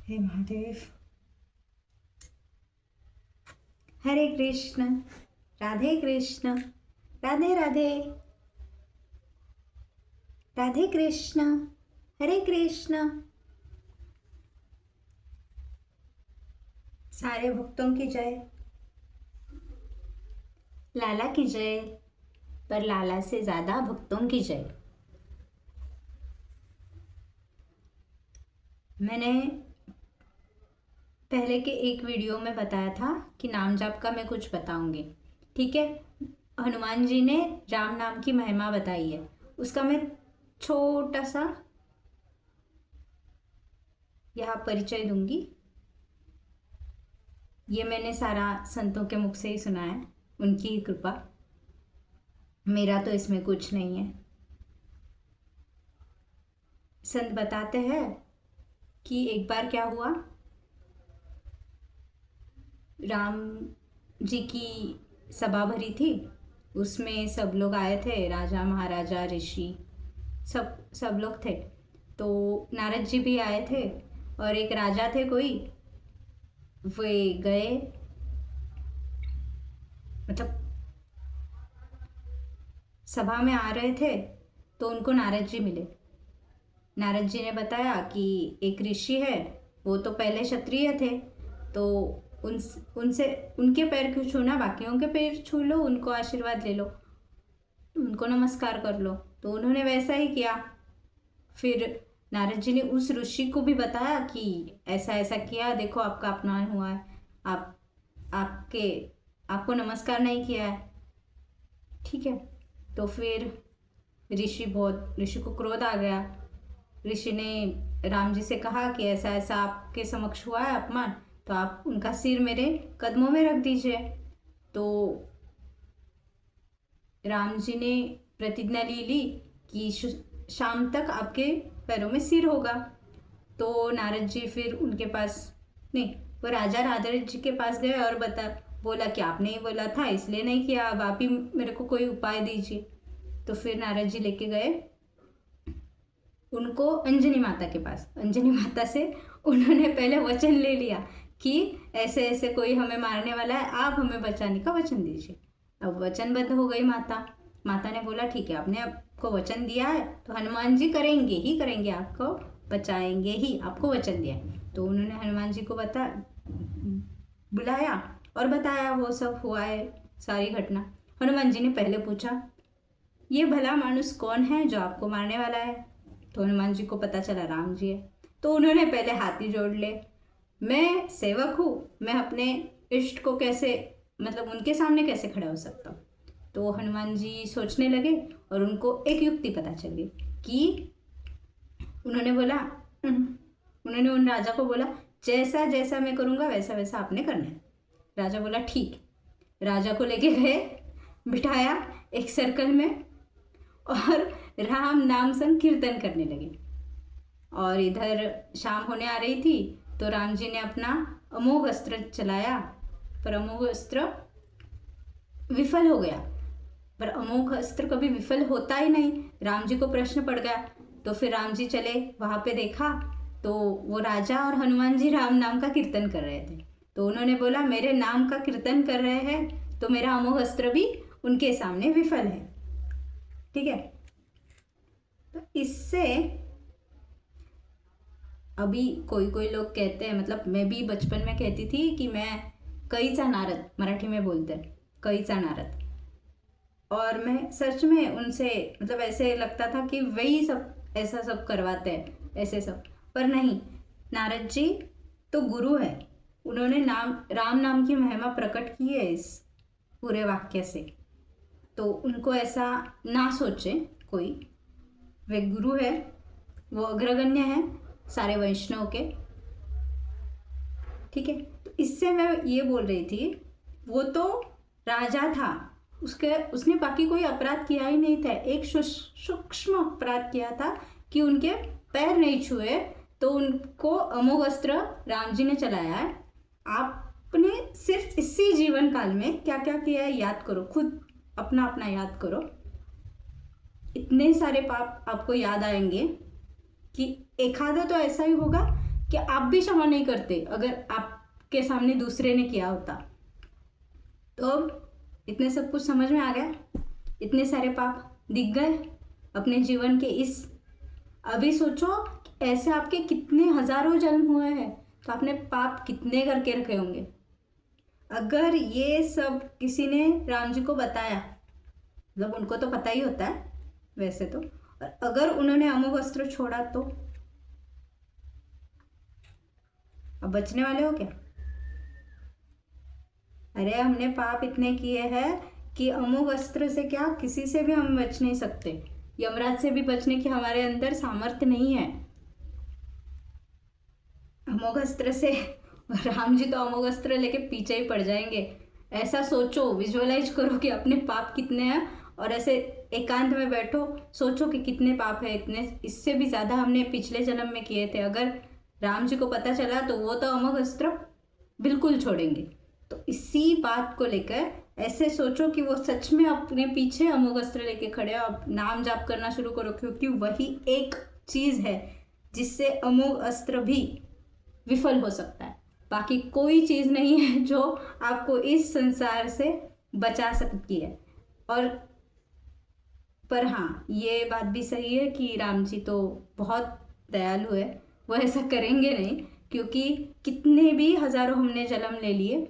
हे महादेव। हरे कृष्ण, राधे कृष्ण, राधे राधे, राधे कृष्ण, हरे कृष्ण। सारे भक्तों की जय, लाला की जय, पर लाला से ज्यादा भक्तों की जय। मैंने पहले के एक वीडियो में बताया था कि नाम जाप का मैं कुछ बताऊंगी, ठीक है। हनुमान जी ने राम नाम की महिमा बताई है, उसका मैं छोटा सा यहाँ परिचय दूंगी। ये मैंने सारा संतों के मुख से ही सुना है, उनकी ही कृपा, मेरा तो इसमें कुछ नहीं है। संत बताते हैं कि एक बार क्या हुआ, राम जी की सभा भरी थी, उसमें सब लोग आए थे, राजा महाराजा ऋषि सब लोग थे। तो नारद जी भी आए थे और एक राजा थे कोई, वे गए, मतलब सभा में आ रहे थे तो उनको नारद जी मिले। नारद जी ने बताया कि एक ऋषि है, वो तो पहले क्षत्रिय थे, तो उनसे उनके पैर क्यों छूना, बाकियों के पैर छू लो, उनको आशीर्वाद ले लो, उनको नमस्कार कर लो। तो उन्होंने वैसा ही किया। फिर नारद जी ने उस ऋषि को भी बताया कि ऐसा ऐसा किया, देखो आपका अपमान हुआ है, आपको नमस्कार नहीं किया है, ठीक है। तो फिर ऋषि को क्रोध आ गया। ऋषि ने राम जी से कहा कि ऐसा ऐसा आपके समक्ष हुआ है अपमान, तो आप उनका सिर मेरे कदमों में रख दीजिए। तो राम जी ने प्रतिज्ञा ली कि शाम तक आपके पैरों में सिर होगा। तो नारद जी फिर उनके पास नहीं, वो राजा नारद जी के पास गए और बोला कि आपने ही बोला था इसलिए नहीं किया, अब आप ही मेरे को कोई उपाय दीजिए। तो फिर नारद जी लेके गए उनको अंजनी माता के पास। अंजनी माता से उन्होंने पहले वचन ले लिया कि ऐसे ऐसे कोई हमें मारने वाला है, आप हमें बचाने का वचन दीजिए। अब वचनबद्ध हो गई माता। माता ने बोला ठीक है, आपने आपको वचन दिया है तो हनुमान जी करेंगे ही करेंगे, आपको बचाएंगे ही, आपको वचन दिया है। तो उन्होंने हनुमान जी को बुलाया और बताया वो सब हुआ है, सारी घटना। हनुमान जी ने पहले पूछा ये भला मानुस कौन है जो आपको मारने वाला है। तो हनुमान जी को पता चला राम जी है। तो उन्होंने पहले हाथी जोड़ ले, मैं सेवक हूँ, मैं अपने इष्ट को कैसे, मतलब उनके सामने कैसे खड़ा हो सकता हूँ। तो हनुमान जी सोचने लगे और उनको एक युक्ति पता चल गई कि उन्होंने उन राजा को बोला जैसा जैसा मैं करूँगा वैसा वैसा आपने करना है। राजा बोला ठीक। राजा को लेके गए, बिठाया एक सर्कल में और राम नाम संकीर्तन करने लगे। और इधर शाम होने आ रही थी तो राम जी ने अपना अमोघ अस्त्र चलाया, पर अमोघ अस्त्र विफल हो गया। पर अमोघ अस्त्र कभी विफल होता ही नहीं। राम जी को प्रश्न पड़ गया। तो फिर राम जी चले वहाँ पे, देखा तो वो राजा और हनुमान जी राम नाम का कीर्तन कर रहे थे। तो उन्होंने बोला मेरे नाम का कीर्तन कर रहे हैं तो मेरा अमोघ अस्त्र भी उनके सामने विफल है, ठीक है। तो इससे अभी कोई कोई लोग कहते हैं, मतलब मैं भी बचपन में कहती थी कि मैं कैचा नारद, मराठी में बोलते हैं कैचा नारद, और मैं सच में उनसे, मतलब ऐसे लगता था कि वही सब ऐसा सब करवाते हैं ऐसे सब, पर नहीं। नारद जी तो गुरु है, उन्होंने राम नाम की महिमा प्रकट की है इस पूरे वाक्य से। तो उनको ऐसा ना सोचे कोई, वे गुरु है, वो अग्रगण्य है सारे वैष्णव के, ठीक है। तो इससे मैं ये बोल रही थी, वो तो राजा था, उसने बाकी कोई अपराध किया ही नहीं था। एक सूक्ष्म अपराध किया था कि उनके पैर नहीं छुए, तो उनको अमोघ अस्त्र राम जी ने चलाया है। आपने सिर्फ इसी जीवन काल में क्या क्या किया है याद करो, खुद अपना अपना याद करो, इतने सारे पाप आपको याद आएंगे कि एखादा तो ऐसा ही होगा कि आप भी क्षमा नहीं करते अगर आपके सामने दूसरे ने किया होता। तो अब इतने सब कुछ समझ में आ गया, इतने सारे पाप दिख गए अपने जीवन के इस। अभी सोचो ऐसे आपके कितने हजारों जन्म हुए हैं, तो आपने पाप कितने करके रखे होंगे। अगर ये सब किसी ने राम जी को बताया, मतलब उनको तो पता ही होता है वैसे तो, और अगर उन्होंने अमोघ अस्त्र छोड़ा तो अब बचने वाले हो क्या? अरे हमने पाप इतने किए हैं कि अमोघ अस्त्र से क्या किसी से भी हम बच नहीं सकते, यमराज से भी बचने की हमारे अंदर सामर्थ्य नहीं है। अमोघ अस्त्र से राम जी तो अमोघ अस्त्र लेके पीछे ही पड़ जाएंगे। ऐसा सोचो, विजुअलाइज करो कि अपने पाप कितने हैं, और ऐसे एकांत में बैठो, सोचो कि कितने पाप है, इतने इससे भी ज़्यादा हमने पिछले जन्म में किए थे। अगर राम जी को पता चला तो वो तो अमोघ अस्त्र बिल्कुल छोड़ेंगे। तो इसी बात को लेकर ऐसे सोचो कि वो सच में अपने पीछे अमोघ अस्त्र लेके खड़े हो। अब नाम जाप करना शुरू करो, क्योंकि वही एक चीज़ है जिससे अमोघ अस्त्र भी विफल हो सकता है। बाकी कोई चीज़ नहीं है जो आपको इस संसार से बचा सकती है। और पर हाँ, ये बात भी सही है कि राम जी तो बहुत दयालु है, वो ऐसा करेंगे नहीं, क्योंकि कितने भी हजारों हमने जन्म ले लिए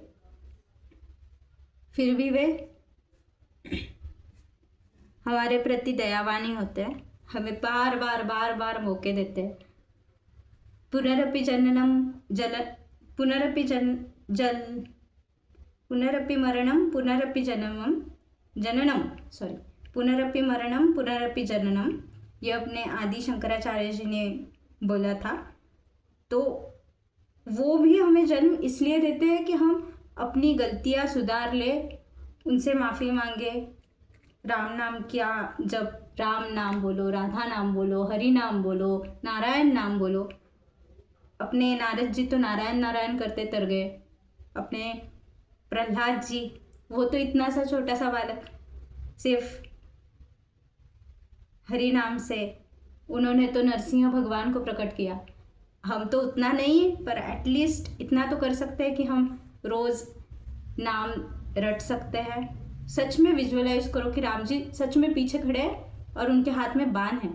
फिर भी वे हमारे प्रति दयावान ही होते हैं, हमें बार बार बार बार मौके देते हैं। पुनरपि जननम जल पुनरपि जन जल पुनरपि मरणम पुनरपि जन्मम जननम सॉरी पुनरपि मरणम पुनरपि जननम, ये अपने आदि शंकराचार्य जी ने बोला था। तो वो भी हमें जन्म इसलिए देते हैं कि हम अपनी गलतियां सुधार ले, उनसे माफ़ी मांगे। राम नाम किया, जब राम नाम बोलो, राधा नाम बोलो, हरि नाम बोलो, नारायण नाम बोलो। अपने नारद जी तो नारायण नारायण करते तर गए। अपने प्रहलाद जी, वो तो इतना सा छोटा सा बालक, सिर्फ हरि नाम से उन्होंने तो नरसिंह भगवान को प्रकट किया। हम तो उतना नहीं, पर एटलीस्ट इतना तो कर सकते हैं कि हम रोज़ नाम रट सकते हैं। सच में विजुअलाइज करो कि राम जी सच में पीछे खड़े हैं और उनके हाथ में बाण है,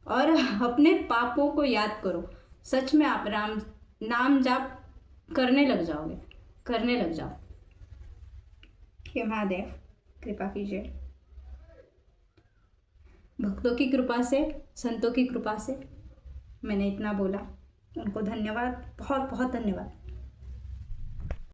और अपने पापों को याद करो। सच में आप राम नाम जाप करने लग जाओगे, करने लग जाओ। हे महादेव कृपा कीजिए। भक्तों की कृपा से, संतों की कृपा से मैंने इतना बोला, उनको धन्यवाद, बहुत बहुत धन्यवाद।